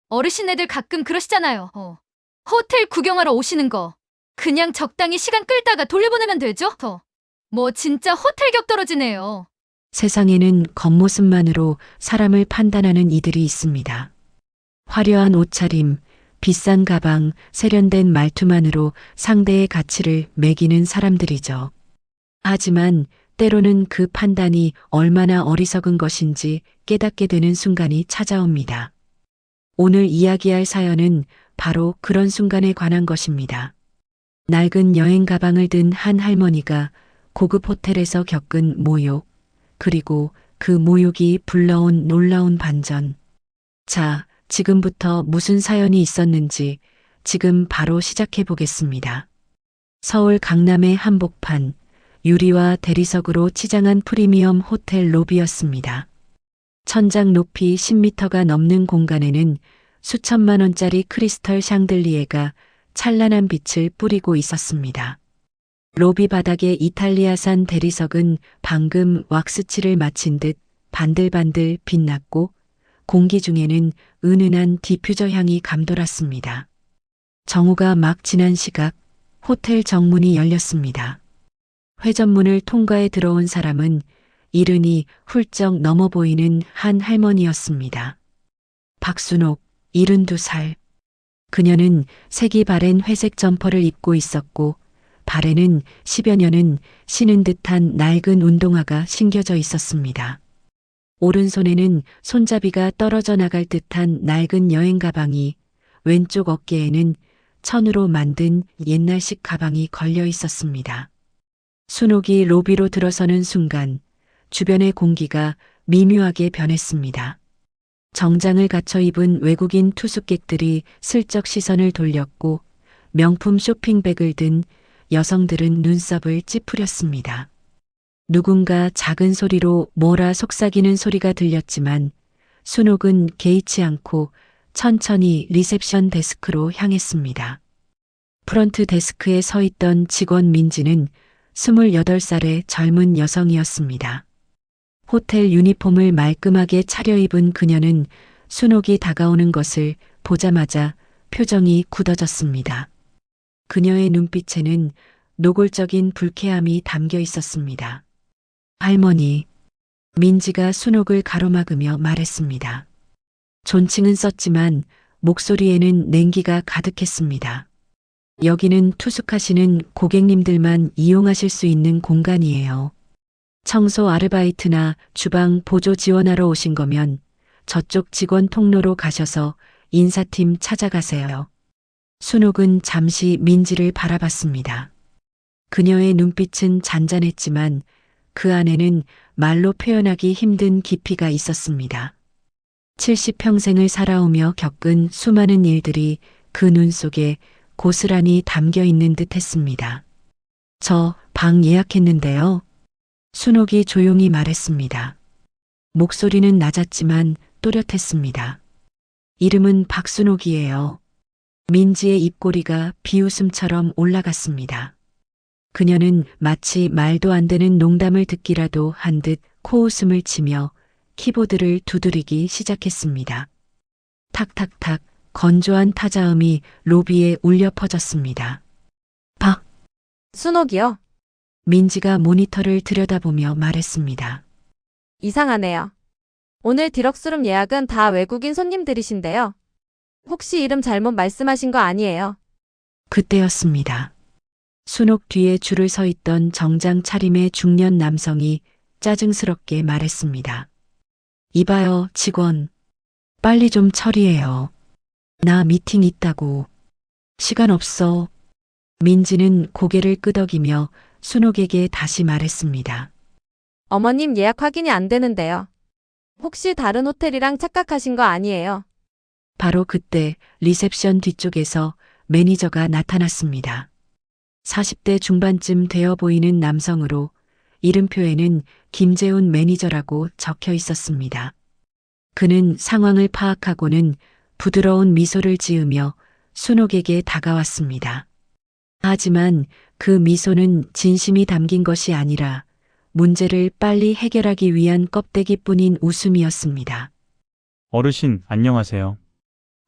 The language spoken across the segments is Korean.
어르신애들 가끔 그러시잖아요. 호텔 구경하러 오시는 거. 그냥 적당히 시간 끌다가 돌려보내면 되죠? 뭐 진짜 호텔 격 떨어지네요. 세상에는 겉모습만으로 사람을 판단하는 이들이 있습니다. 화려한 옷차림, 비싼 가방, 세련된 말투만으로 상대의 가치를 매기는 사람들이죠. 하지만 때로는 그 판단이 얼마나 어리석은 것인지 깨닫게 되는 순간이 찾아옵니다. 오늘 이야기할 사연은 바로 그런 순간에 관한 것입니다. 낡은 여행 가방을 든 한 할머니가 고급 호텔에서 겪은 모욕, 그리고 그 모욕이 불러온 놀라운 반전. 자, 지금부터 무슨 사연이 있었는지 지금 바로 시작해 보겠습니다. 서울 강남의 한복판, 유리와 대리석으로 치장한 프리미엄 호텔 로비였습니다. 천장 높이 10m가 넘는 공간에는 수천만 원짜리 크리스털 샹들리에가 찬란한 빛을 뿌리고 있었습니다. 로비 바닥의 이탈리아산 대리석은 방금 왁스칠을 마친 듯 반들반들 빛났고 공기 중에는 은은한 디퓨저 향이 감돌았습니다. 정오가 막 지난 시각 호텔 정문이 열렸습니다. 회전문을 통과해 들어온 사람은 이른이 훌쩍 넘어 보이는 한 할머니였습니다. 박순옥, 72살. 그녀는 색이 바랜 회색 점퍼를 입고 있었고 발에는 10여 년은 신은 듯한 낡은 운동화가 신겨져 있었습니다. 오른손에는 손잡이가 떨어져 나갈 듯한 낡은 여행 가방이, 왼쪽 어깨에는 천으로 만든 옛날식 가방이 걸려 있었습니다. 순옥이 로비로 들어서는 순간 주변의 공기가 미묘하게 변했습니다. 정장을 갖춰 입은 외국인 투숙객들이 슬쩍 시선을 돌렸고 명품 쇼핑백을 든 여성들은 눈썹을 찌푸렸습니다. 누군가 작은 소리로 뭐라 속삭이는 소리가 들렸지만 순옥은 개의치 않고 천천히 리셉션 데스크로 향했습니다. 프런트 데스크에 서 있던 직원 민지는 28살의 젊은 여성이었습니다. 호텔 유니폼을 말끔하게 차려입은 그녀는 순옥이 다가오는 것을 보자마자 표정이 굳어졌습니다. 그녀의 눈빛에는 노골적인 불쾌함이 담겨 있었습니다. 할머니, 민지가 순옥을 가로막으며 말했습니다. 존칭은 썼지만 목소리에는 냉기가 가득했습니다. 여기는 투숙하시는 고객님들만 이용하실 수 있는 공간이에요. 청소 아르바이트나 주방 보조 지원하러 오신 거면 저쪽 직원 통로로 가셔서 인사팀 찾아가세요. 순옥은 잠시 민지를 바라봤습니다. 그녀의 눈빛은 잔잔했지만 그 안에는 말로 표현하기 힘든 깊이가 있었습니다. 70평생을 살아오며 겪은 수많은 일들이 그 눈 속에 고스란히 담겨 있는 듯 했습니다. 저 방 예약했는데요. 순옥이 조용히 말했습니다. 목소리는 낮았지만 또렷했습니다. 이름은 박순옥이에요. 민지의 입꼬리가 비웃음처럼 올라갔습니다. 그녀는 마치 말도 안 되는 농담을 듣기라도 한 듯 코웃음을 치며 키보드를 두드리기 시작했습니다. 탁탁탁 건조한 타자음이 로비에 울려 퍼졌습니다. 순옥이요? 민지가 모니터를 들여다보며 말했습니다. 이상하네요. 오늘 디럭스룸 예약은 다 외국인 손님들이신데요. 혹시 이름 잘못 말씀하신 거 아니에요? 그때였습니다. 순옥 뒤에 줄을 서 있던 정장 차림의 중년 남성이 짜증스럽게 말했습니다. 이봐요, 직원. 빨리 좀 처리해요. 나 미팅 있다고. 시간 없어. 민지는 고개를 끄덕이며 순옥에게 다시 말했습니다. 어머님 예약 확인이 안 되는데요. 혹시 다른 호텔이랑 착각하신 거 아니에요? 바로 그때 리셉션 뒤쪽에서 매니저가 나타났습니다. 40대 중반쯤 되어 보이는 남성으로 이름표에는 김재훈 매니저라고 적혀 있었습니다. 그는 상황을 파악하고는 부드러운 미소를 지으며 순옥에게 다가왔습니다. 하지만 그 미소는 진심이 담긴 것이 아니라 문제를 빨리 해결하기 위한 껍데기뿐인 웃음이었습니다. 어르신, 안녕하세요.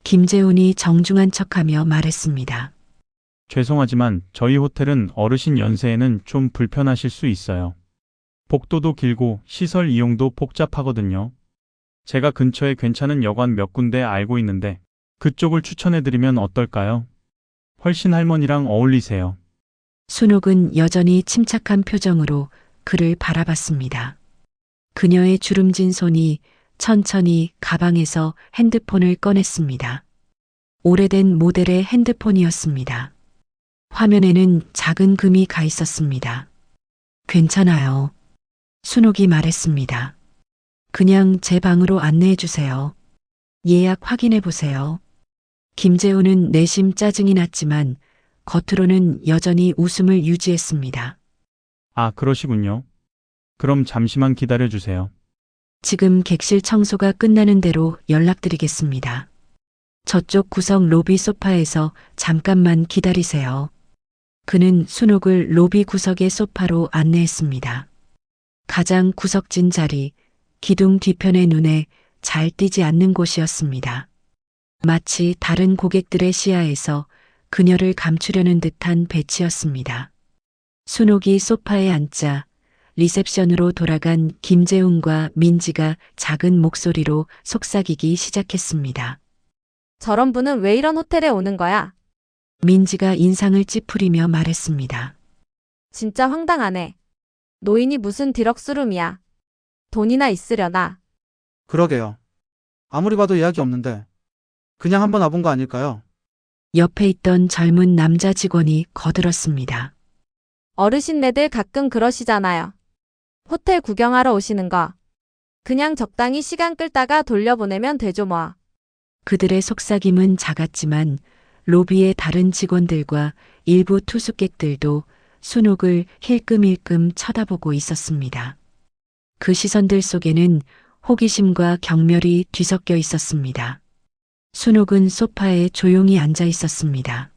김재훈이 정중한 척하며 말했습니다. 죄송하지만 저희 호텔은 어르신 연세에는 좀 불편하실 수 있어요. 복도도 길고 시설 이용도 복잡하거든요. 제가 근처에 괜찮은 여관 몇 군데 알고 있는데 그쪽을 추천해드리면 어떨까요? 훨씬 할머니랑 어울리세요. 순옥은 여전히 침착한 표정으로 그를 바라봤습니다. 그녀의 주름진 손이 천천히 가방에서 핸드폰을 꺼냈습니다. 오래된 모델의 핸드폰이었습니다. 화면에는 작은 금이 가 있었습니다. 괜찮아요. 순옥이 말했습니다. 그냥 제 방으로 안내해 주세요. 예약 확인해 보세요. 김재훈은 내심 짜증이 났지만 겉으로는 여전히 웃음을 유지했습니다. 아, 그러시군요. 그럼 잠시만 기다려주세요. 지금 객실 청소가 끝나는 대로 연락드리겠습니다. 저쪽 구석 로비 소파에서 잠깐만 기다리세요. 그는 순옥을 로비 구석의 소파로 안내했습니다. 가장 구석진 자리, 기둥 뒤편의 눈에 잘 띄지 않는 곳이었습니다. 마치 다른 고객들의 시야에서 그녀를 감추려는 듯한 배치였습니다. 순옥이 소파에 앉자 리셉션으로 돌아간 김재훈과 민지가 작은 목소리로 속삭이기 시작했습니다. 저런 분은 왜 이런 호텔에 오는 거야? 민지가 인상을 찌푸리며 말했습니다. 진짜 황당하네. 노인이 무슨 디럭스룸이야. 돈이나 있으려나. 그러게요. 아무리 봐도 예약이 없는데 그냥 한번 와본 거 아닐까요? 옆에 있던 젊은 남자 직원이 거들었습니다. 어르신네들 가끔 그러시잖아요. 호텔 구경하러 오시는 거. 그냥 적당히 시간 끌다가 돌려보내면 되죠 뭐. 그들의 속삭임은 작았지만 로비의 다른 직원들과 일부 투숙객들도 순옥을 힐끔힐끔 쳐다보고 있었습니다. 그 시선들 속에는 호기심과 경멸이 뒤섞여 있었습니다. 순옥은 소파에 조용히 앉아 있었습니다.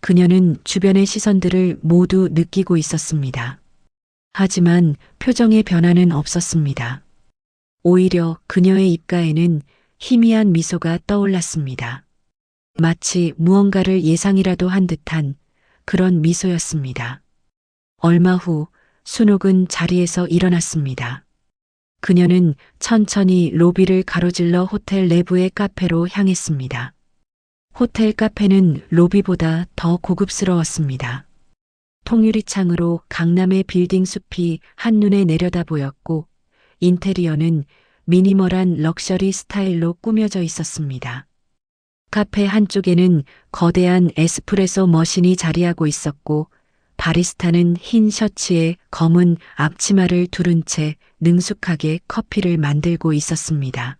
그녀는 주변의 시선들을 모두 느끼고 있었습니다. 하지만 표정의 변화는 없었습니다. 오히려 그녀의 입가에는 희미한 미소가 떠올랐습니다. 마치 무언가를 예상이라도 한 듯한 그런 미소였습니다. 얼마 후 순옥은 자리에서 일어났습니다. 그녀는 천천히 로비를 가로질러 호텔 내부의 카페로 향했습니다. 호텔 카페는 로비보다 더 고급스러웠습니다. 통유리 창으로 강남의 빌딩 숲이 한눈에 내려다 보였고 인테리어는 미니멀한 럭셔리 스타일로 꾸며져 있었습니다. 카페 한쪽에는 거대한 에스프레소 머신이 자리하고 있었고 바리스타는 흰 셔츠에 검은 앞치마를 두른 채 능숙하게 커피를 만들고 있었습니다.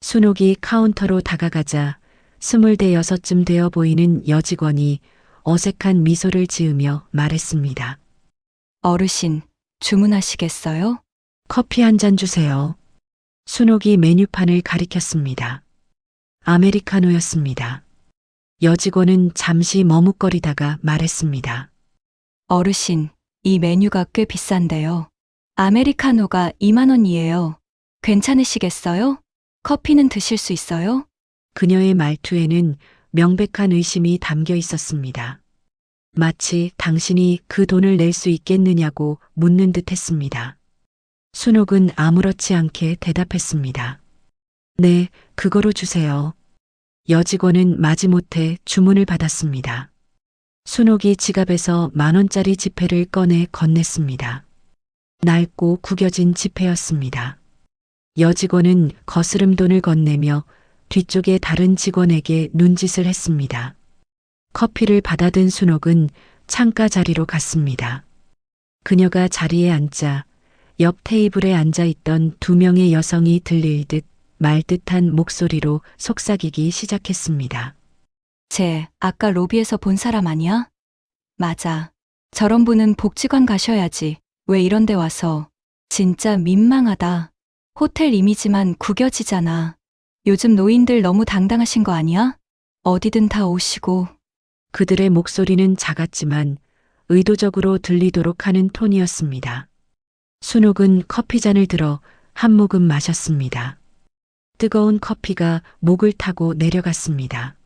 순옥이 카운터로 다가가자 26쯤 되어 보이는 여직원이 어색한 미소를 지으며 말했습니다. 어르신, 주문하시겠어요? 커피 한 잔 주세요. 순옥이 메뉴판을 가리켰습니다. 아메리카노였습니다. 여직원은 잠시 머뭇거리다가 말했습니다. 어르신, 이 메뉴가 꽤 비싼데요. 아메리카노가 2만 원이에요. 괜찮으시겠어요? 커피는 드실 수 있어요? 그녀의 말투에는 명백한 의심이 담겨 있었습니다. 마치 당신이 그 돈을 낼 수 있겠느냐고 묻는 듯 했습니다. 순옥은 아무렇지 않게 대답했습니다. 네, 그거로 주세요. 여직원은 마지못해 주문을 받았습니다. 순옥이 지갑에서 10,000원짜리 지폐를 꺼내 건넸습니다. 낡고 구겨진 지폐였습니다. 여직원은 거스름 돈을 건네며 뒤쪽의 다른 직원에게 눈짓을 했습니다. 커피를 받아든 순옥은 창가 자리로 갔습니다. 그녀가 자리에 앉자 옆 테이블에 앉아 있던 2명의 여성이 들릴 듯 말 듯한 목소리로 속삭이기 시작했습니다. 쟤, 아까 로비에서 본 사람 아니야? 맞아. 저런 분은 복지관 가셔야지. 왜 이런 데 와서. 진짜 민망하다. 호텔 이미지만 구겨지잖아. 요즘 노인들 너무 당당하신 거 아니야? 어디든 다 오시고. 그들의 목소리는 작았지만 의도적으로 들리도록 하는 톤이었습니다. 순옥은 커피잔을 들어 한 모금 마셨습니다. 뜨거운 커피가 목을 타고 내려갔습니다.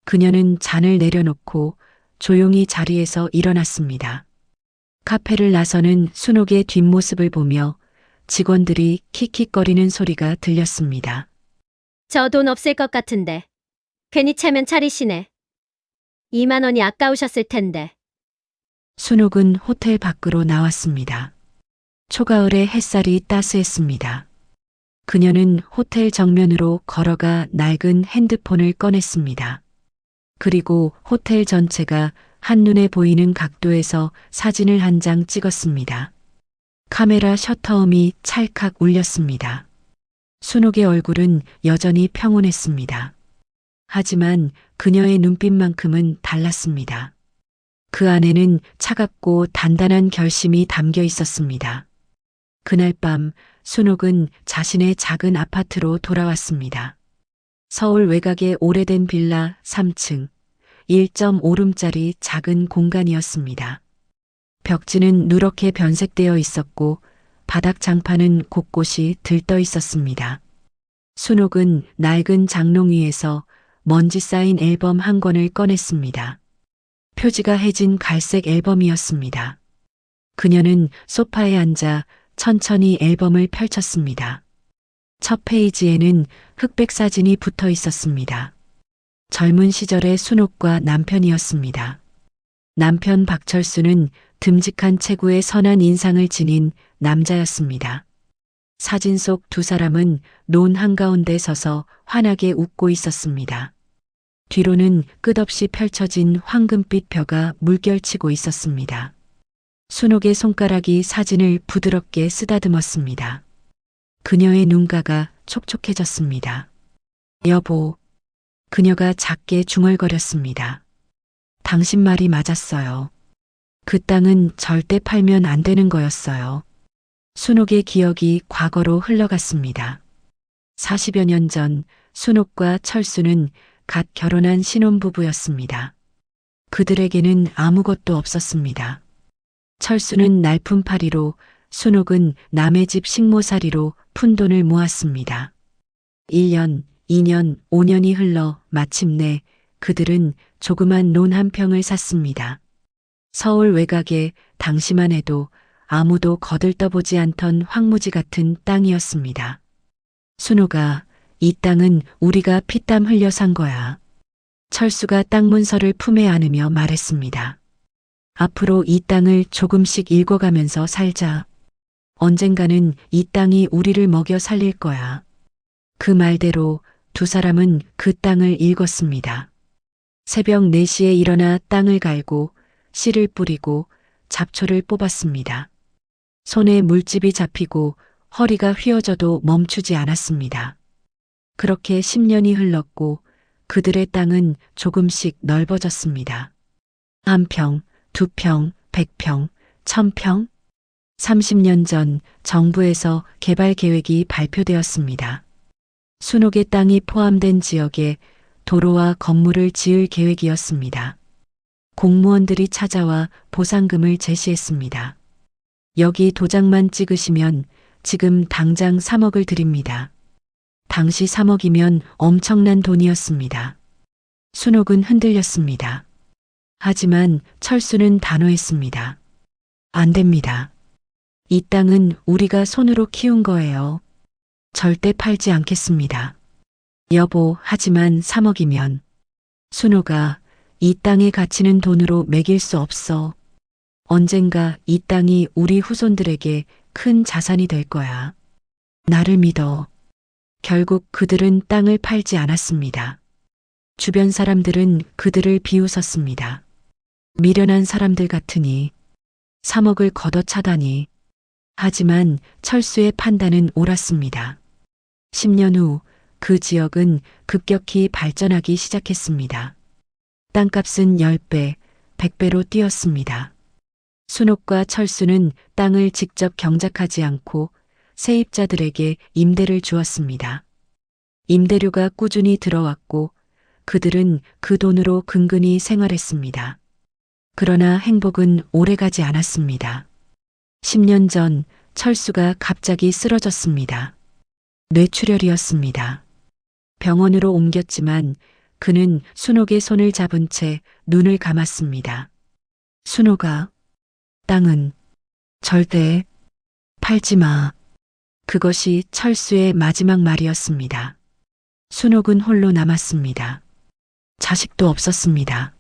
그녀는 잔을 내려놓고 조용히 자리에서 일어났습니다. 카페를 나서는 순옥의 뒷모습을 보며 직원들이 킥킥거리는 소리가 들렸습니다. 저 돈 없을 것 같은데. 괜히 체면 차리시네. 2만 원이 아까우셨을 텐데. 순옥은 호텔 밖으로 나왔습니다. 초가을의 햇살이 따스했습니다. 그녀는 호텔 정면으로 걸어가 낡은 핸드폰을 꺼냈습니다. 그리고 호텔 전체가 한눈에 보이는 각도에서 사진을 한 장 찍었습니다. 카메라 셔터음이 찰칵 울렸습니다. 순옥의 얼굴은 여전히 평온했습니다. 하지만 그녀의 눈빛만큼은 달랐습니다. 그 안에는 차갑고 단단한 결심이 담겨 있었습니다. 그날 밤 순옥은 자신의 작은 아파트로 돌아왔습니다. 서울 외곽의 오래된 빌라 3층, 1.5룸짜리 작은 공간이었습니다. 벽지는 누렇게 변색되어 있었고 바닥 장판은 곳곳이 들떠 있었습니다. 순옥은 낡은 장롱 위에서 먼지 쌓인 앨범 한 권을 꺼냈습니다. 표지가 해진 갈색 앨범이었습니다. 그녀는 소파에 앉아 천천히 앨범을 펼쳤습니다. 첫 페이지에는 흑백 사진이 붙어 있었습니다. 젊은 시절의 순옥과 남편이었습니다. 남편 박철수는 듬직한 체구의 선한 인상을 지닌 남자였습니다. 사진 속 두 사람은 논 한가운데 서서 환하게 웃고 있었습니다. 뒤로는 끝없이 펼쳐진 황금빛 벼가 물결치고 있었습니다. 순옥의 손가락이 사진을 부드럽게 쓰다듬었습니다. 그녀의 눈가가 촉촉해졌습니다. 여보, 그녀가 작게 중얼거렸습니다. 당신 말이 맞았어요. 그 땅은 절대 팔면 안 되는 거였어요. 순옥의 기억이 과거로 흘러갔습니다. 40여 년 전 순옥과 철수는 갓 결혼한 신혼부부였습니다. 그들에게는 아무것도 없었습니다. 철수는 날품팔이로, 순옥은 남의 집 식모살이로 푼돈을 모았습니다. 1년, 2년, 5년이 흘러 마침내 그들은 조그만 논 한 평을 샀습니다. 서울 외곽에 당시만 해도 아무도 거들떠보지 않던 황무지 같은 땅이었습니다. 순옥아, 이 땅은 우리가 피땀 흘려 산 거야. 철수가 땅 문서를 품에 안으며 말했습니다. 앞으로 이 땅을 조금씩 읽어가면서 살자. 언젠가는 이 땅이 우리를 먹여 살릴 거야. 그 말대로 두 사람은 그 땅을 읽었습니다. 새벽 4시에 일어나 땅을 갈고 씨를 뿌리고 잡초를 뽑았습니다. 손에 물집이 잡히고 허리가 휘어져도 멈추지 않았습니다. 그렇게 10년이 흘렀고 그들의 땅은 조금씩 넓어졌습니다. 1평, 2평, 100평, 1000평. 30년 전 정부에서 개발 계획이 발표되었습니다. 순옥의 땅이 포함된 지역에 도로와 건물을 지을 계획이었습니다. 공무원들이 찾아와 보상금을 제시했습니다. 여기 도장만 찍으시면 지금 당장 3억을 드립니다. 당시 3억이면 엄청난 돈이었습니다. 순옥은 흔들렸습니다. 하지만 철수는 단호했습니다. 안 됩니다. 이 땅은 우리가 손으로 키운 거예요. 절대 팔지 않겠습니다. 여보, 하지만 3억이면. 순옥아, 이 땅의 가치는 돈으로 매길 수 없어. 언젠가 이 땅이 우리 후손들에게 큰 자산이 될 거야. 나를 믿어. 결국 그들은 땅을 팔지 않았습니다. 주변 사람들은 그들을 비웃었습니다. 미련한 사람들 같으니, 3억을 걷어차다니. 하지만 철수의 판단은 옳았습니다. 10년 후 그 지역은 급격히 발전하기 시작했습니다. 땅값은 10배, 100배로 뛰었습니다. 순옥과 철수는 땅을 직접 경작하지 않고 세입자들에게 임대를 주었습니다. 임대료가 꾸준히 들어왔고 그들은 그 돈으로 근근히 생활했습니다. 그러나 행복은 오래가지 않았습니다. 10년 전 철수가 갑자기 쓰러졌습니다. 뇌출혈이었습니다. 병원으로 옮겼지만 그는 순옥의 손을 잡은 채 눈을 감았습니다. 순옥아, 땅은 절대 팔지 마. 그것이 철수의 마지막 말이었습니다. 순옥은 홀로 남았습니다. 자식도 없었습니다.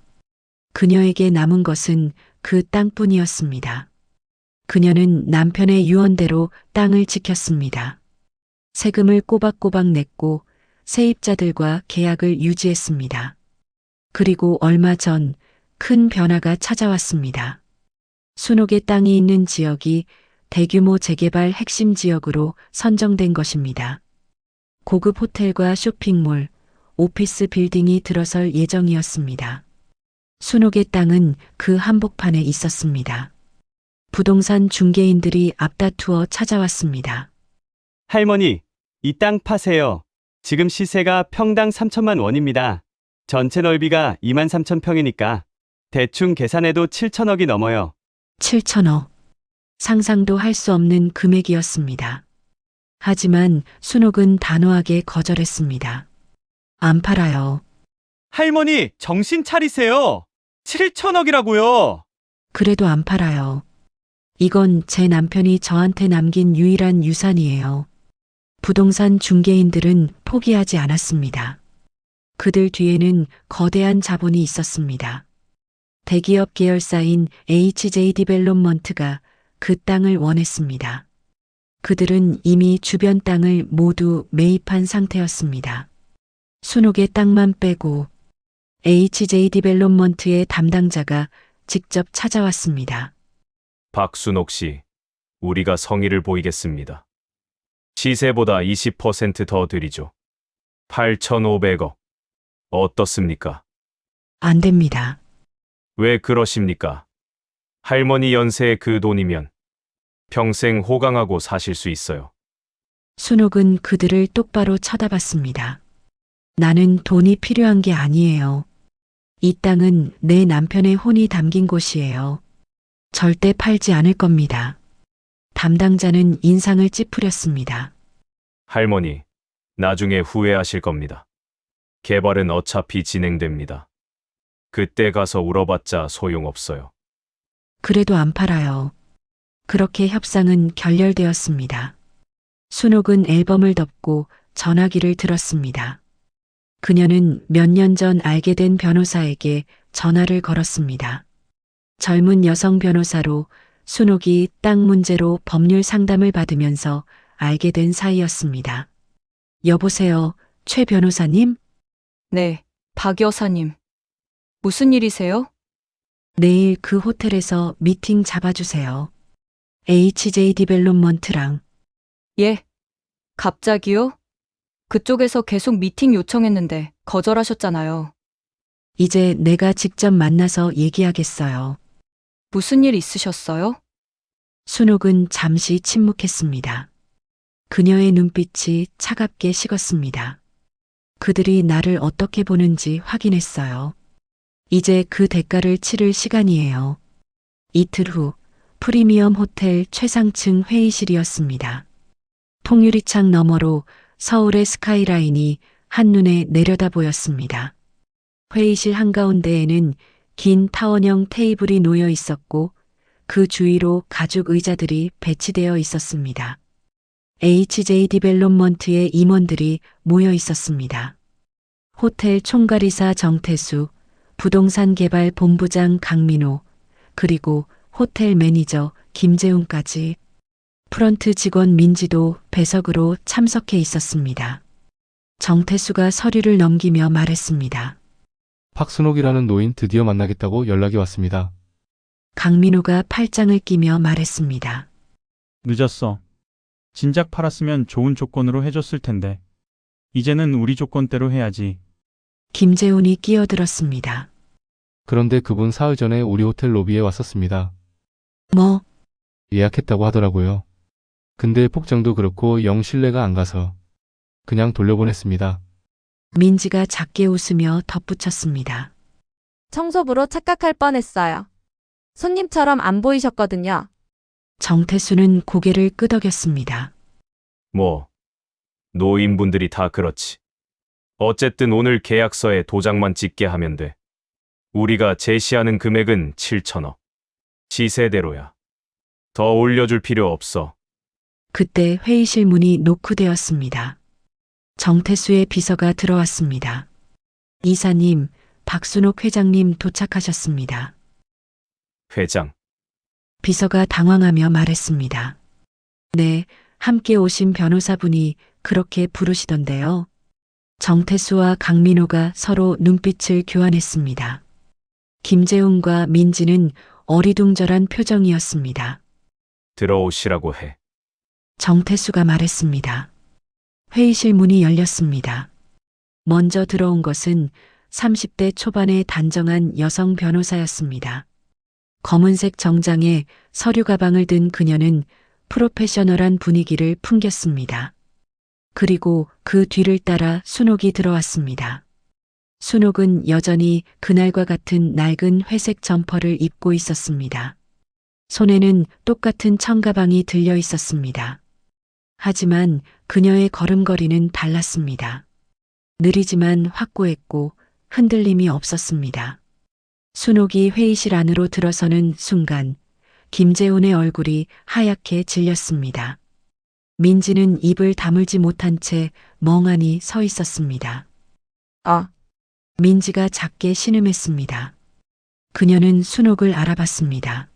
그녀에게 남은 것은 그 땅뿐이었습니다. 그녀는 남편의 유언대로 땅을 지켰습니다. 세금을 꼬박꼬박 냈고 세입자들과 계약을 유지했습니다. 그리고 얼마 전 큰 변화가 찾아왔습니다. 순옥의 땅이 있는 지역이 대규모 재개발 핵심 지역으로 선정된 것입니다. 고급 호텔과 쇼핑몰, 오피스 빌딩이 들어설 예정이었습니다. 순옥의 땅은 그 한복판에 있었습니다. 부동산 중개인들이 앞다투어 찾아왔습니다. 할머니, 이 땅 파세요. 지금 시세가 평당 3천만 원입니다. 전체 넓이가 2만 3천 평이니까 대충 계산해도 7천억이 넘어요. 7천억. 상상도 할 수 없는 금액이었습니다. 하지만 순옥은 단호하게 거절했습니다. 안 팔아요. 할머니, 정신 차리세요. 7천억이라고요. 그래도 안 팔아요. 이건 제 남편이 저한테 남긴 유일한 유산이에요. 부동산 중개인들은 포기하지 않았습니다. 그들 뒤에는 거대한 자본이 있었습니다. 대기업 계열사인 HJ 디벨롭먼트가 그 땅을 원했습니다. 그들은 이미 주변 땅을 모두 매입한 상태였습니다. 순옥의 땅만 빼고 HJ 디벨롭먼트의 담당자가 직접 찾아왔습니다. 박순옥 씨, 우리가 성의를 보이겠습니다. 시세보다 20% 더 드리죠. 8,500억. 어떻습니까? 안 됩니다. 왜 그러십니까? 할머니 연세의 그 돈이면 평생 호강하고 사실 수 있어요. 순옥은 그들을 똑바로 쳐다봤습니다. 나는 돈이 필요한 게 아니에요. 이 땅은 내 남편의 혼이 담긴 곳이에요. 절대 팔지 않을 겁니다. 담당자는 인상을 찌푸렸습니다. 할머니, 나중에 후회하실 겁니다. 개발은 어차피 진행됩니다. 그때 가서 울어봤자 소용없어요. 그래도 안 팔아요. 그렇게 협상은 결렬되었습니다. 순옥은 앨범을 덮고 전화기를 들었습니다. 그녀는 몇 년 전 알게 된 변호사에게 전화를 걸었습니다. 젊은 여성 변호사로 순옥이 땅 문제로 법률 상담을 받으면서 알게 된 사이였습니다. 여보세요, 최 변호사님? 네, 박 여사님. 무슨 일이세요? 내일 그 호텔에서 미팅 잡아주세요. HJ 디벨롭먼트랑. 예. 갑자기요? 그쪽에서 계속 미팅 요청했는데 거절하셨잖아요. 이제 내가 직접 만나서 얘기하겠어요. 무슨 일 있으셨어요? 순옥은 잠시 침묵했습니다. 그녀의 눈빛이 차갑게 식었습니다. 그들이 나를 어떻게 보는지 확인했어요. 이제 그 대가를 치를 시간이에요. 이틀 후 프리미엄 호텔 최상층 회의실이었습니다. 통유리창 너머로 서울의 스카이라인이 한눈에 내려다 보였습니다. 회의실 한가운데에는 긴 타원형 테이블이 놓여 있었고 그 주위로 가죽 의자들이 배치되어 있었습니다. HJ 디벨롭먼트의 임원들이 모여 있었습니다. 호텔 총괄이사 정태수, 부동산 개발 본부장 강민호, 그리고 호텔 매니저 김재훈까지 프런트 직원 민지도 배석으로 참석해 있었습니다. 정태수가 서류를 넘기며 말했습니다. 박순옥이라는 노인 드디어 만나겠다고 연락이 왔습니다. 강민호가 팔짱을 끼며 말했습니다. 늦었어. 진작 팔았으면 좋은 조건으로 해줬을 텐데. 이제는 우리 조건대로 해야지. 김재훈이 끼어들었습니다. 그런데 그분 사흘 전에 우리 호텔 로비에 왔었습니다. 뭐? 예약했다고 하더라고요. 근데 폭장도 그렇고 영 신뢰가 안 가서 그냥 돌려보냈습니다. 민지가 작게 웃으며 덧붙였습니다. 청소부로 착각할 뻔했어요. 손님처럼 안 보이셨거든요. 정태수는 고개를 끄덕였습니다. 뭐, 노인분들이 다 그렇지. 어쨌든 오늘 계약서에 도장만 찍게 하면 돼. 우리가 제시하는 금액은 7천억. 시세대로야. 더 올려줄 필요 없어. 그때 회의실 문이 노크되었습니다. 정태수의 비서가 들어왔습니다. 이사님, 박순옥 회장님 도착하셨습니다. 회장, 비서가 당황하며 말했습니다. 네, 함께 오신 변호사분이 그렇게 부르시던데요. 정태수와 강민호가 서로 눈빛을 교환했습니다. 김재웅과 민지는 어리둥절한 표정이었습니다. 들어오시라고 해. 정태수가 말했습니다. 회의실 문이 열렸습니다. 먼저 들어온 것은 30대 초반의 단정한 여성 변호사였습니다. 검은색 정장에 서류 가방을 든 그녀는 프로페셔널한 분위기를 풍겼습니다. 그리고 그 뒤를 따라 순옥이 들어왔습니다. 순옥은 여전히 그날과 같은 낡은 회색 점퍼를 입고 있었습니다. 손에는 똑같은 청가방이 들려 있었습니다. 하지만 그녀의 걸음걸이는 달랐습니다. 느리지만 확고했고 흔들림이 없었습니다. 순옥이 회의실 안으로 들어서는 순간 김재훈의 얼굴이 하얗게 질렸습니다. 민지는 입을 다물지 못한 채 멍하니 서 있었습니다. 민지가 작게 신음했습니다. 그녀는 순옥을 알아봤습니다.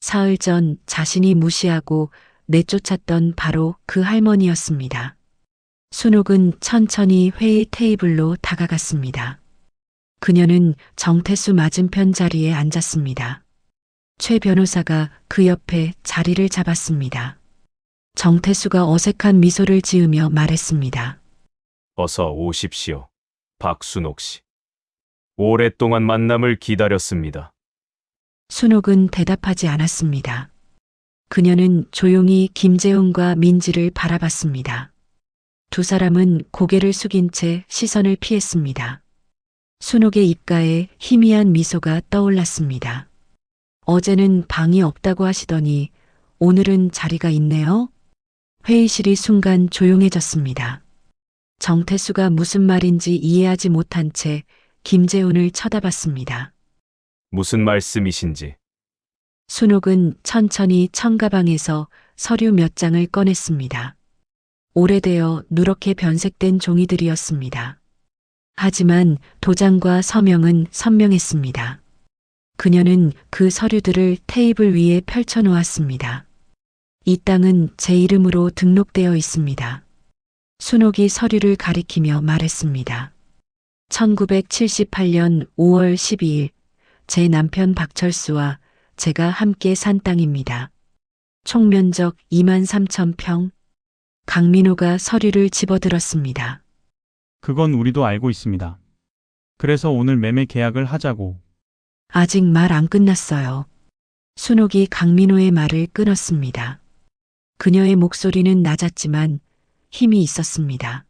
사흘 전 자신이 무시하고 내쫓았던 바로 그 할머니였습니다. 순옥은 천천히 회의 테이블로 다가갔습니다. 그녀는 정태수 맞은편 자리에 앉았습니다. 최 변호사가 그 옆에 자리를 잡았습니다. 정태수가 어색한 미소를 지으며 말했습니다. 어서 오십시오. 박순옥 씨. 오랫동안 만남을 기다렸습니다. 순옥은 대답하지 않았습니다. 그녀는 조용히 김재훈과 민지를 바라봤습니다. 두 사람은 고개를 숙인 채 시선을 피했습니다. 순옥의 입가에 희미한 미소가 떠올랐습니다. 어제는 방이 없다고 하시더니 오늘은 자리가 있네요. 회의실이 순간 조용해졌습니다. 정태수가 무슨 말인지 이해하지 못한 채 김재훈을 쳐다봤습니다. 무슨 말씀이신지. 순옥은 천천히 청가방에서 서류 몇 장을 꺼냈습니다. 오래되어 누렇게 변색된 종이들이었습니다. 하지만 도장과 서명은 선명했습니다. 그녀는 그 서류들을 테이블 위에 펼쳐놓았습니다. 이 땅은 제 이름으로 등록되어 있습니다. 순옥이 서류를 가리키며 말했습니다. 1978년 5월 12일 제 남편 박철수와 제가 함께 산 땅입니다. 총면적 23,000평. 강민호가 서류를 집어들었습니다. 그건 우리도 알고 있습니다. 그래서 오늘 매매 계약을 하자고. 아직 말 안 끝났어요. 순옥이 강민호의 말을 끊었습니다. 그녀의 목소리는 낮았지만 힘이 있었습니다.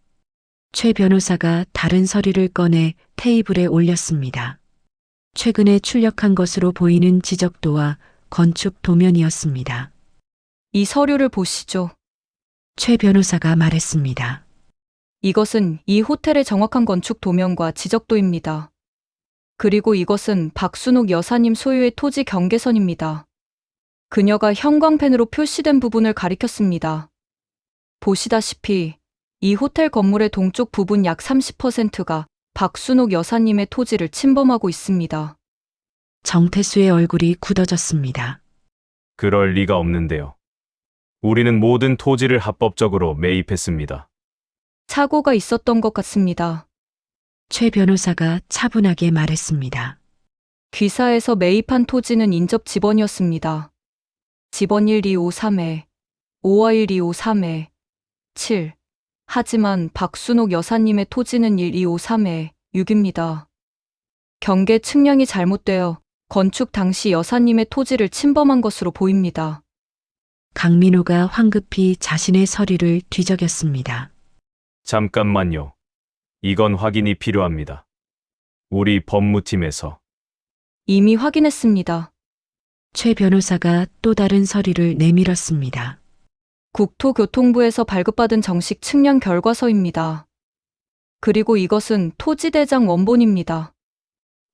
최 변호사가 다른 서류를 꺼내 테이블에 올렸습니다. 최근에 출력한 것으로 보이는 지적도와 건축 도면이었습니다. 이 서류를 보시죠. 최 변호사가 말했습니다. 이것은 이 호텔의 정확한 건축 도면과 지적도입니다. 그리고 이것은 박순옥 여사님 소유의 토지 경계선입니다. 그녀가 형광펜으로 표시된 부분을 가리켰습니다. 보시다시피 이 호텔 건물의 동쪽 부분 약 30%가 박순옥 여사님의 토지를 침범하고 있습니다. 정태수의 얼굴이 굳어졌습니다. 그럴 리가 없는데요. 우리는 모든 토지를 합법적으로 매입했습니다. 착오가 있었던 것 같습니다. 최 변호사가 차분하게 말했습니다. 귀사에서 매입한 토지는 인접 지번이었습니다. 지번 1253에 5와1253에 7. 하지만 박순옥 여사님의 토지는 1253에 6입니다. 경계 측량이 잘못되어 건축 당시 여사님의 토지를 침범한 것으로 보입니다. 강민호가 황급히 자신의 서류를 뒤적였습니다. 잠깐만요. 이건 확인이 필요합니다. 우리 법무팀에서. 이미 확인했습니다. 최 변호사가 또 다른 서류를 내밀었습니다. 국토교통부에서 발급받은 정식 측량 결과서입니다. 그리고 이것은 토지대장 원본입니다.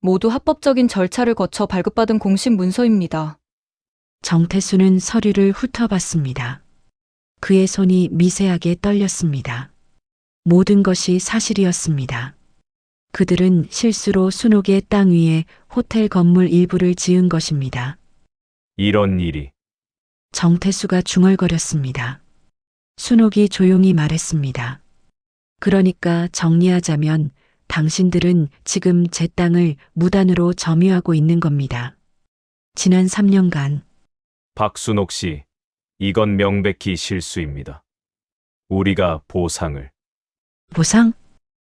모두 합법적인 절차를 거쳐 발급받은 공식 문서입니다. 정태수는 서류를 훑어봤습니다. 그의 손이 미세하게 떨렸습니다. 모든 것이 사실이었습니다. 그들은 실수로 순옥의 땅 위에 호텔 건물 일부를 지은 것입니다. 이런 일이. 정태수가 중얼거렸습니다. 순옥이 조용히 말했습니다. 그러니까 정리하자면 당신들은 지금 제 땅을 무단으로 점유하고 있는 겁니다. 지난 3년간 박순옥 씨, 이건 명백히 실수입니다. 우리가 보상을. 보상?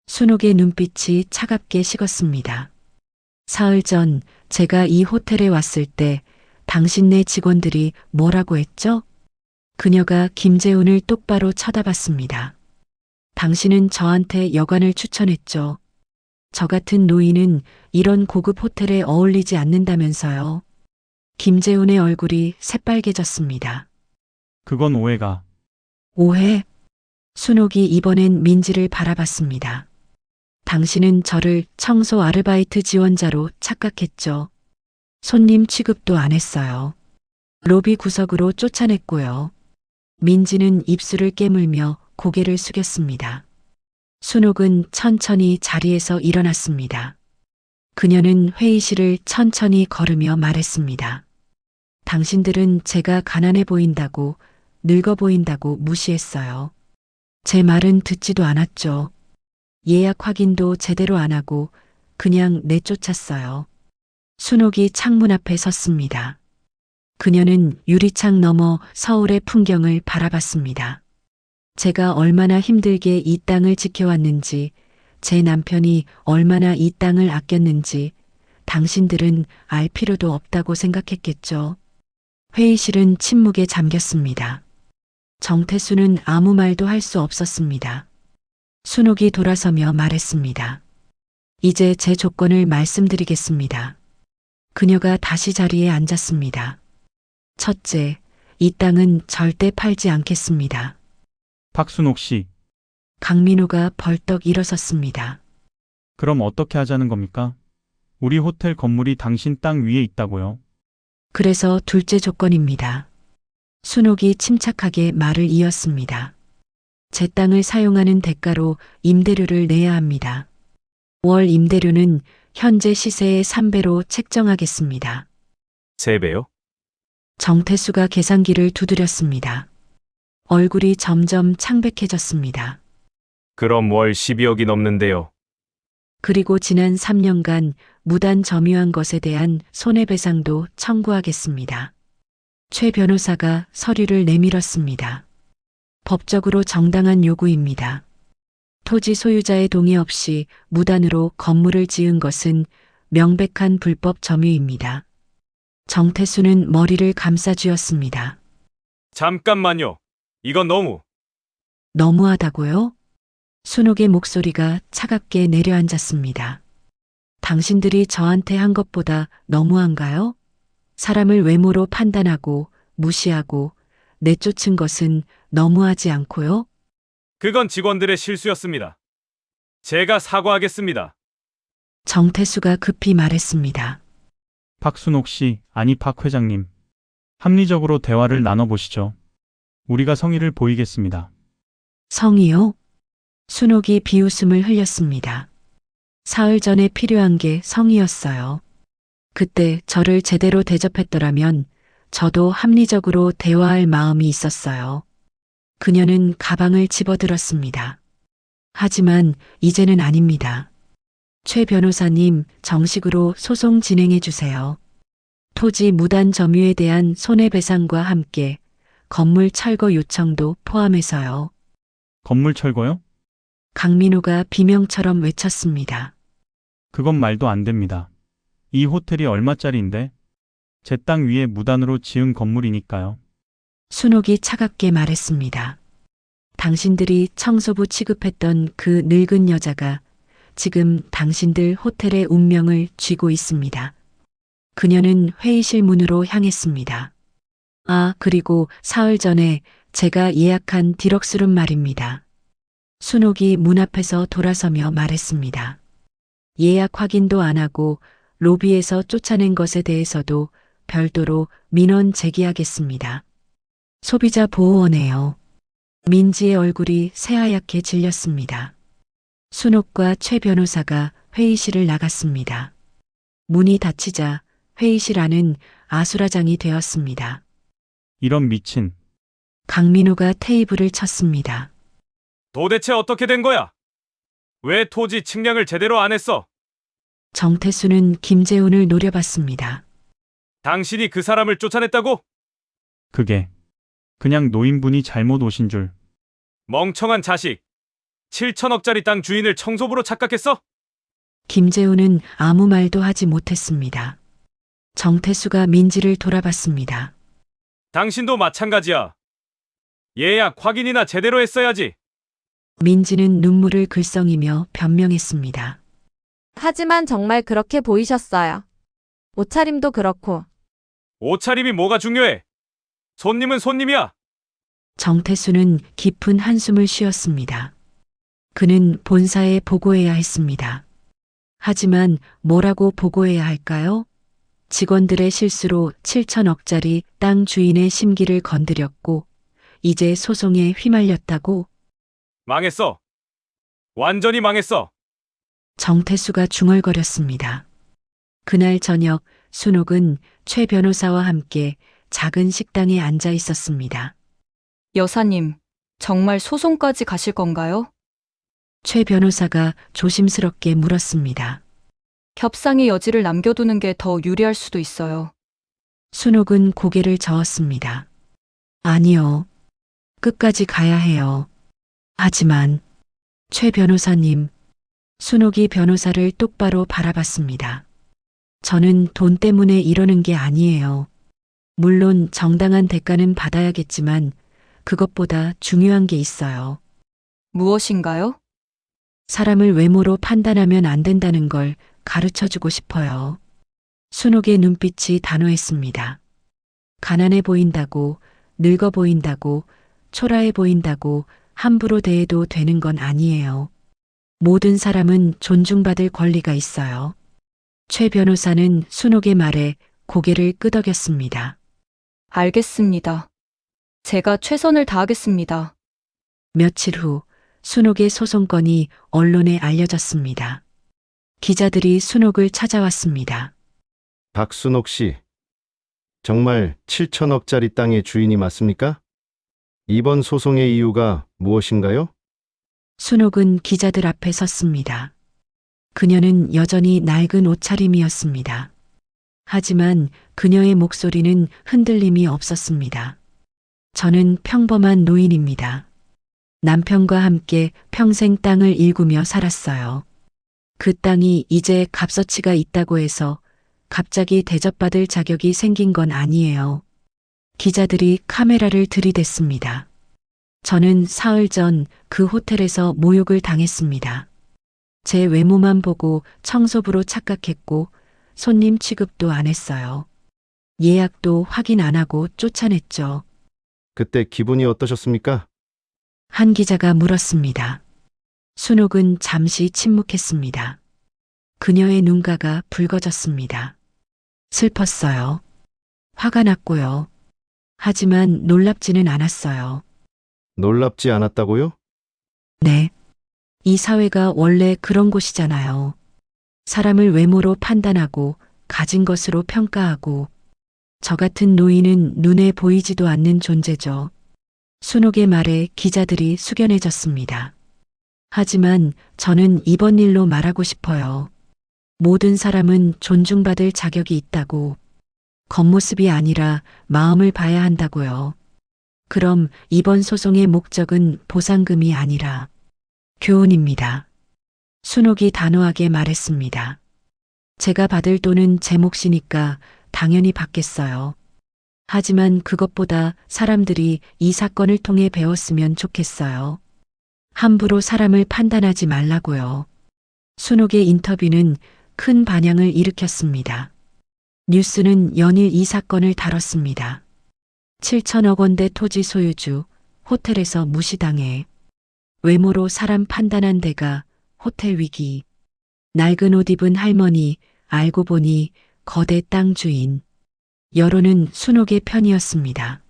순옥의 눈빛이 차갑게 식었습니다. 사흘 전 제가 이 호텔에 왔을 때 당신네 직원들이 뭐라고 했죠? 그녀가 김재훈을 똑바로 쳐다봤습니다. 당신은 저한테 여관을 추천했죠. 저 같은 노인은 이런 고급 호텔에 어울리지 않는다면서요. 김재훈의 얼굴이 새빨개졌습니다. 그건 오해가. 오해? 순옥이 이번엔 민지를 바라봤습니다. 당신은 저를 청소 아르바이트 지원자로 착각했죠. 손님 취급도 안 했어요. 로비 구석으로 쫓아냈고요. 민지는 입술을 깨물며 고개를 숙였습니다. 순옥은 천천히 자리에서 일어났습니다. 그녀는 회의실을 천천히 걸으며 말했습니다. 당신들은 제가 가난해 보인다고, 늙어 보인다고 무시했어요. 제 말은 듣지도 않았죠. 예약 확인도 제대로 안 하고 그냥 내쫓았어요. 순옥이 창문 앞에 섰습니다. 그녀는 유리창 너머 서울의 풍경을 바라봤습니다. 제가 얼마나 힘들게 이 땅을 지켜왔는지, 제 남편이 얼마나 이 땅을 아꼈는지 당신들은 알 필요도 없다고 생각했겠죠. 회의실은 침묵에 잠겼습니다. 정태수는 아무 말도 할 수 없었습니다. 순옥이 돌아서며 말했습니다. 이제 제 조건을 말씀드리겠습니다. 그녀가 다시 자리에 앉았습니다. 첫째, 이 땅은 절대 팔지 않겠습니다. 박순옥 씨, 강민호가 벌떡 일어섰습니다. 그럼 어떻게 하자는 겁니까? 우리 호텔 건물이 당신 땅 위에 있다고요. 그래서 둘째 조건입니다. 순옥이 침착하게 말을 이었습니다. 제 땅을 사용하는 대가로 임대료를 내야 합니다. 월 임대료는 현재 시세의 3배로 책정하겠습니다. 3배요? 정태수가 계산기를 두드렸습니다. 얼굴이 점점 창백해졌습니다. 그럼 월 12억이 넘는데요. 그리고 지난 3년간 무단 점유한 것에 대한 손해배상도 청구하겠습니다. 최 변호사가 서류를 내밀었습니다. 법적으로 정당한 요구입니다. 토지 소유자의 동의 없이 무단으로 건물을 지은 것은 명백한 불법 점유입니다. 정태수는 머리를 감싸쥐었습니다. 잠깐만요. 이건 너무. 너무하다고요? 순옥의 목소리가 차갑게 내려앉았습니다. 당신들이 저한테 한 것보다 너무한가요? 사람을 외모로 판단하고 무시하고 내쫓은 것은 너무하지 않고요? 그건 직원들의 실수였습니다. 제가 사과하겠습니다. 정태수가 급히 말했습니다. 박순옥 씨, 아니 박 회장님. 합리적으로 대화를 나눠보시죠. 우리가 성의를 보이겠습니다. 성이요? 순옥이 비웃음을 흘렸습니다. 사흘 전에 필요한 게 성이었어요. 그때 저를 제대로 대접했더라면 저도 합리적으로 대화할 마음이 있었어요. 그녀는 가방을 집어들었습니다. 하지만 이제는 아닙니다. 최 변호사님, 정식으로 소송 진행해 주세요. 토지 무단 점유에 대한 손해배상과 함께 건물 철거 요청도 포함해서요. 건물 철거요? 강민호가 비명처럼 외쳤습니다. 그건 말도 안 됩니다. 이 호텔이 얼마짜리인데? 제 땅 위에 무단으로 지은 건물이니까요. 순옥이 차갑게 말했습니다. 당신들이 청소부 취급했던 그 늙은 여자가 지금 당신들 호텔의 운명을 쥐고 있습니다. 그녀는 회의실 문으로 향했습니다. 아, 그리고 사흘 전에 제가 예약한 디럭스룸 말입니다. 순옥이 문 앞에서 돌아서며 말했습니다. 예약 확인도 안 하고 로비에서 쫓아낸 것에 대해서도 별도로 민원 제기하겠습니다. 소비자 보호원에요. 민지의 얼굴이 새하얗게 질렸습니다. 순옥과 최 변호사가 회의실을 나갔습니다. 문이 닫히자 회의실 안은 아수라장이 되었습니다. 이런 미친. 강민호가 테이블을 쳤습니다. 도대체 어떻게 된 거야? 왜 토지 측량을 제대로 안 했어? 정태수는 김재훈을 노려봤습니다. 당신이 그 사람을 쫓아냈다고? 그게 그냥 노인분이 잘못 오신 줄. 멍청한 자식. 7천억짜리 땅 주인을 청소부로 착각했어? 김재훈은 아무 말도 하지 못했습니다. 정태수가 민지를 돌아봤습니다. 당신도 마찬가지야. 예약 확인이나 제대로 했어야지. 민지는 눈물을 글썽이며 변명했습니다. 하지만 정말 그렇게 보이셨어요. 옷차림도 그렇고. 옷차림이 뭐가 중요해? 손님은 손님이야. 정태수는 깊은 한숨을 쉬었습니다. 그는 본사에 보고해야 했습니다. 하지만 뭐라고 보고해야 할까요? 직원들의 실수로 7천억짜리 땅 주인의 심기를 건드렸고 이제 소송에 휘말렸다고? 망했어. 완전히 망했어. 정태수가 중얼거렸습니다. 그날 저녁 순옥은 최 변호사와 함께 작은 식당에 앉아 있었습니다. 여사님, 정말 소송까지 가실 건가요? 최 변호사가 조심스럽게 물었습니다. 협상의 여지를 남겨두는 게 더 유리할 수도 있어요. 순옥은 고개를 저었습니다. 아니요. 끝까지 가야 해요. 하지만 최 변호사님, 순옥이 변호사를 똑바로 바라봤습니다. 저는 돈 때문에 이러는 게 아니에요. 물론 정당한 대가는 받아야겠지만 그것보다 중요한 게 있어요. 무엇인가요? 사람을 외모로 판단하면 안 된다는 걸 가르쳐주고 싶어요. 순옥의 눈빛이 단호했습니다. 가난해 보인다고, 늙어 보인다고, 초라해 보인다고 함부로 대해도 되는 건 아니에요. 모든 사람은 존중받을 권리가 있어요. 최 변호사는 순옥의 말에 고개를 끄덕였습니다. 알겠습니다. 제가 최선을 다하겠습니다. 며칠 후 순옥의 소송건이 언론에 알려졌습니다. 기자들이 순옥을 찾아왔습니다. 박순옥 씨, 정말 7천억짜리 땅의 주인이 맞습니까? 이번 소송의 이유가 무엇인가요? 순옥은 기자들 앞에 섰습니다. 그녀는 여전히 낡은 옷차림이었습니다. 하지만 그녀의 목소리는 흔들림이 없었습니다. 저는 평범한 노인입니다. 남편과 함께 평생 땅을 일구며 살았어요. 그 땅이 이제 값어치가 있다고 해서 갑자기 대접받을 자격이 생긴 건 아니에요. 기자들이 카메라를 들이댔습니다. 저는 사흘 전 그 호텔에서 모욕을 당했습니다. 제 외모만 보고 청소부로 착각했고 손님 취급도 안 했어요. 예약도 확인 안 하고 쫓아냈죠. 그때 기분이 어떠셨습니까? 한 기자가 물었습니다. 순옥은 잠시 침묵했습니다. 그녀의 눈가가 붉어졌습니다. 슬펐어요. 화가 났고요. 하지만 놀랍지는 않았어요. 놀랍지 않았다고요? 네. 이 사회가 원래 그런 곳이잖아요. 사람을 외모로 판단하고 가진 것으로 평가하고 저 같은 노인은 눈에 보이지도 않는 존재죠. 순옥의 말에 기자들이 숙연해졌습니다. 하지만 저는 이번 일로 말하고 싶어요. 모든 사람은 존중받을 자격이 있다고. 겉모습이 아니라 마음을 봐야 한다고요. 그럼 이번 소송의 목적은 보상금이 아니라 교훈입니다. 순옥이 단호하게 말했습니다. 제가 받을 돈은 제 몫이니까 당연히 받겠어요. 하지만 그것보다 사람들이 이 사건을 통해 배웠으면 좋겠어요. 함부로 사람을 판단하지 말라고요. 순옥의 인터뷰는 큰 반향을 일으켰습니다. 뉴스는 연일 이 사건을 다뤘습니다. 7천억 원대 토지 소유주, 호텔에서 무시당해. 외모로 사람 판단한 데가 호텔 위기. 낡은 옷 입은 할머니, 알고 보니 거대 땅 주인. 여론은 순옥의 편이었습니다.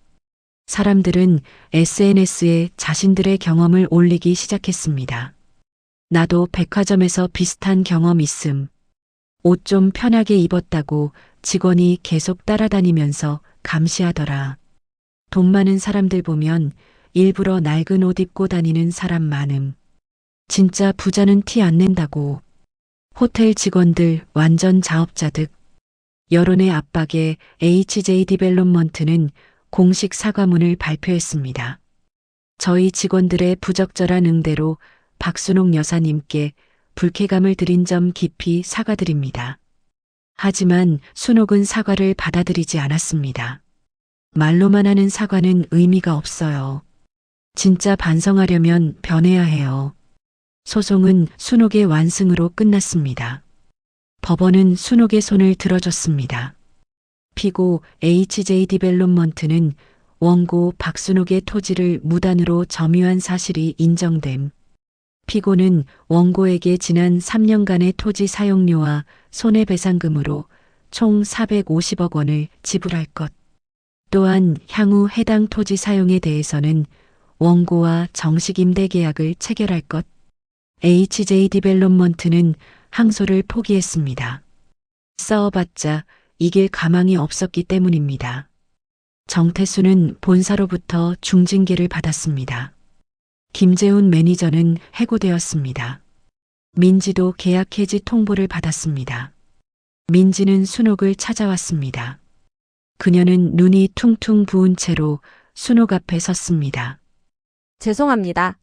사람들은 SNS에 자신들의 경험을 올리기 시작했습니다. 나도 백화점에서 비슷한 경험 있음. 옷 좀 편하게 입었다고 직원이 계속 따라다니면서 감시하더라. 돈 많은 사람들 보면 일부러 낡은 옷 입고 다니는 사람 많음. 진짜 부자는 티 안 낸다고. 호텔 직원들 완전 자업자득. 여론의 압박에 HJ 디벨롭먼트는 공식 사과문을 발표했습니다. 저희 직원들의 부적절한 응대로 박순옥 여사님께 불쾌감을 드린 점 깊이 사과드립니다. 하지만 순옥은 사과를 받아들이지 않았습니다. 말로만 하는 사과는 의미가 없어요. 진짜 반성하려면 변해야 해요. 소송은 순옥의 완승으로 끝났습니다. 법원은 순옥의 손을 들어줬습니다. 피고 HJ 디벨롭먼트는 원고 박순옥의 토지를 무단으로 점유한 사실이 인정됨. 피고는 원고에게 지난 3년간의 토지 사용료와 손해배상금으로 총 450억 원을 지불할 것. 또한 향후 해당 토지 사용에 대해서는 원고와 정식 임대 계약을 체결할 것. HJ 디벨롭먼트는 항소를 포기했습니다. 싸워봤자 이길 가망이 없었기 때문입니다. 정태수는 본사로부터 중징계를 받았습니다. 김재훈 매니저는 해고되었습니다. 민지도 계약 해지 통보를 받았습니다. 민지는 순옥을 찾아왔습니다. 그녀는 눈이 퉁퉁 부은 채로 순옥 앞에 섰습니다. 죄송합니다.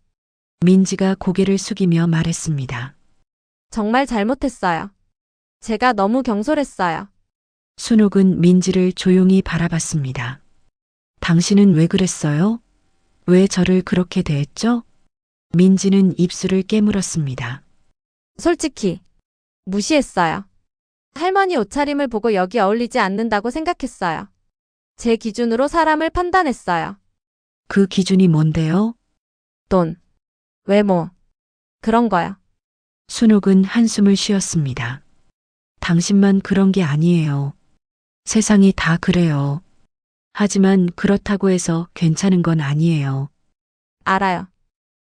민지가 고개를 숙이며 말했습니다. 정말 잘못했어요. 제가 너무 경솔했어요. 순옥은 민지를 조용히 바라봤습니다. 당신은 왜 그랬어요? 왜 저를 그렇게 대했죠? 민지는 입술을 깨물었습니다. 솔직히 무시했어요. 할머니 옷차림을 보고 여기 어울리지 않는다고 생각했어요. 제 기준으로 사람을 판단했어요. 그 기준이 뭔데요? 돈, 외모, 그런 거요. 순옥은 한숨을 쉬었습니다. 당신만 그런 게 아니에요. 세상이 다 그래요. 하지만 그렇다고 해서 괜찮은 건 아니에요. 알아요.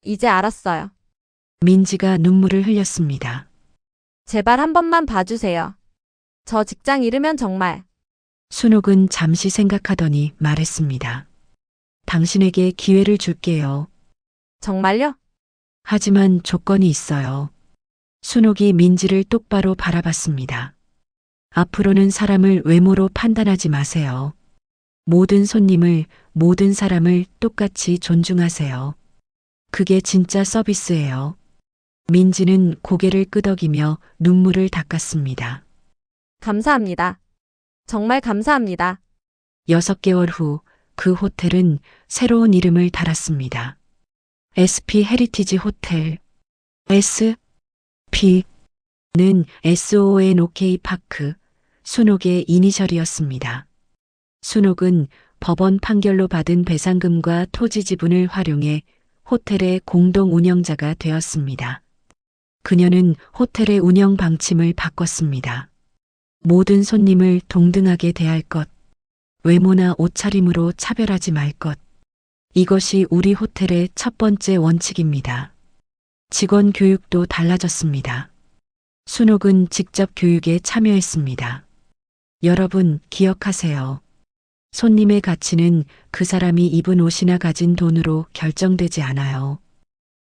이제 알았어요. 민지가 눈물을 흘렸습니다. 제발 한 번만 봐주세요. 저 직장 잃으면 정말. 순옥은 잠시 생각하더니 말했습니다. 당신에게 기회를 줄게요. 정말요? 하지만 조건이 있어요. 순옥이 민지를 똑바로 바라봤습니다. 앞으로는 사람을 외모로 판단하지 마세요. 모든 손님을, 모든 사람을 똑같이 존중하세요. 그게 진짜 서비스예요. 민지는 고개를 끄덕이며 눈물을 닦았습니다. 감사합니다. 정말 감사합니다. 6개월 후 그 호텔은 새로운 이름을 달았습니다. SP 헤리티지 호텔. SP는 SONOK 파크, 순옥의 이니셜이었습니다. 순옥은 법원 판결로 받은 배상금과 토지 지분을 활용해 호텔의 공동 운영자가 되었습니다. 그녀는 호텔의 운영 방침을 바꿨습니다. 모든 손님을 동등하게 대할 것, 외모나 옷차림으로 차별하지 말 것. 이것이 우리 호텔의 첫 번째 원칙입니다. 직원 교육도 달라졌습니다. 순옥은 직접 교육에 참여했습니다. 여러분 기억하세요. 손님의 가치는 그 사람이 입은 옷이나 가진 돈으로 결정되지 않아요.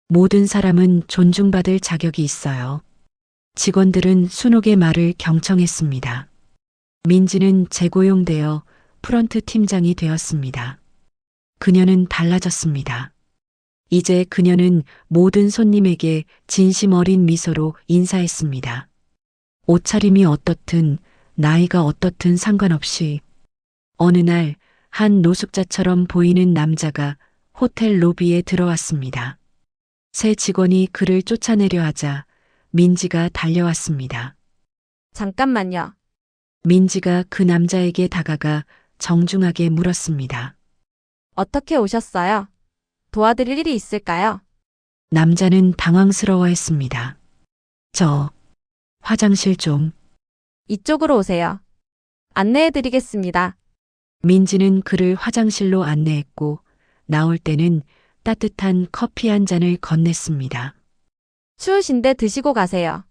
모든 사람은 존중받을 자격이 있어요. 직원들은 순옥의 말을 경청했습니다. 민지는 재고용되어 프런트 팀장이 되었습니다. 그녀는 달라졌습니다. 이제 그녀는 모든 손님에게 진심 어린 미소로 인사했습니다. 옷차림이 어떻든 나이가 어떻든 상관없이. 어느 날 한 노숙자처럼 보이는 남자가 호텔 로비에 들어왔습니다. 새 직원이 그를 쫓아내려 하자 민지가 달려왔습니다. 잠깐만요. 민지가 그 남자에게 다가가 정중하게 물었습니다. 어떻게 오셨어요? 도와드릴 일이 있을까요? 남자는 당황스러워했습니다. 저 화장실 좀. 이쪽으로 오세요. 안내해 드리겠습니다. 민지는 그를 화장실로 안내했고 나올 때는 따뜻한 커피 한 잔을 건넸습니다. 추우신데 드시고 가세요.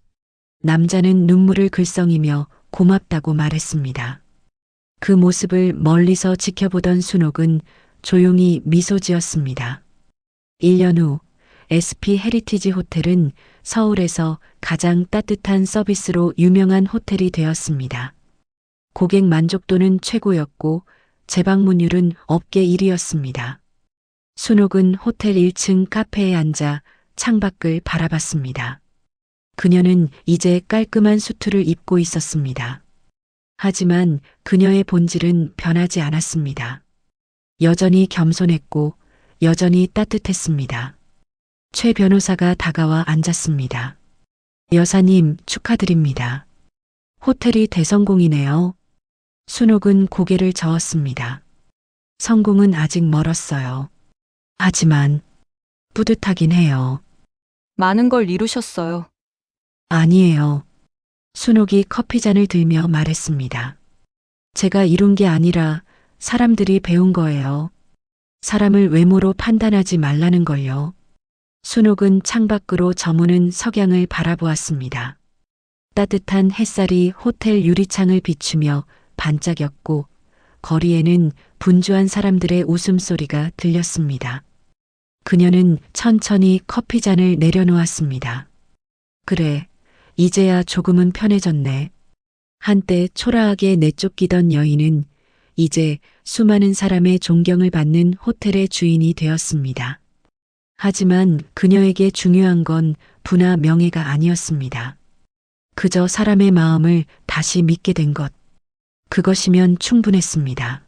남자는 눈물을 글썽이며 고맙다고 말했습니다. 그 모습을 멀리서 지켜보던 순옥은 조용히 미소 지었습니다. 1년 후 SP 헤리티지 호텔은 서울에서 가장 따뜻한 서비스로 유명한 호텔이 되었습니다. 고객 만족도는 최고였고 재방문율은 업계 1위였습니다. 순옥은 호텔 1층 카페에 앉아 창밖을 바라봤습니다. 그녀는 이제 깔끔한 수트를 입고 있었습니다. 하지만 그녀의 본질은 변하지 않았습니다. 여전히 겸손했고 여전히 따뜻했습니다. 최 변호사가 다가와 앉았습니다. 여사님 축하드립니다. 호텔이 대성공이네요. 순옥은 고개를 저었습니다. 성공은 아직 멀었어요. 하지만 뿌듯하긴 해요. 많은 걸 이루셨어요. 아니에요. 순옥이 커피잔을 들며 말했습니다. 제가 이룬 게 아니라 사람들이 배운 거예요. 사람을 외모로 판단하지 말라는 걸요. 순옥은 창밖으로 저무는 석양을 바라보았습니다. 따뜻한 햇살이 호텔 유리창을 비추며 반짝였고 거리에는 분주한 사람들의 웃음소리가 들렸습니다. 그녀는 천천히 커피잔을 내려놓았습니다. 그래, 이제야 조금은 편해졌네. 한때 초라하게 내쫓기던 여인은 이제 수많은 사람의 존경을 받는 호텔의 주인이 되었습니다. 하지만 그녀에게 중요한 건 부나 명예가 아니었습니다. 그저 사람의 마음을 다시 믿게 된 것. 그것이면 충분했습니다.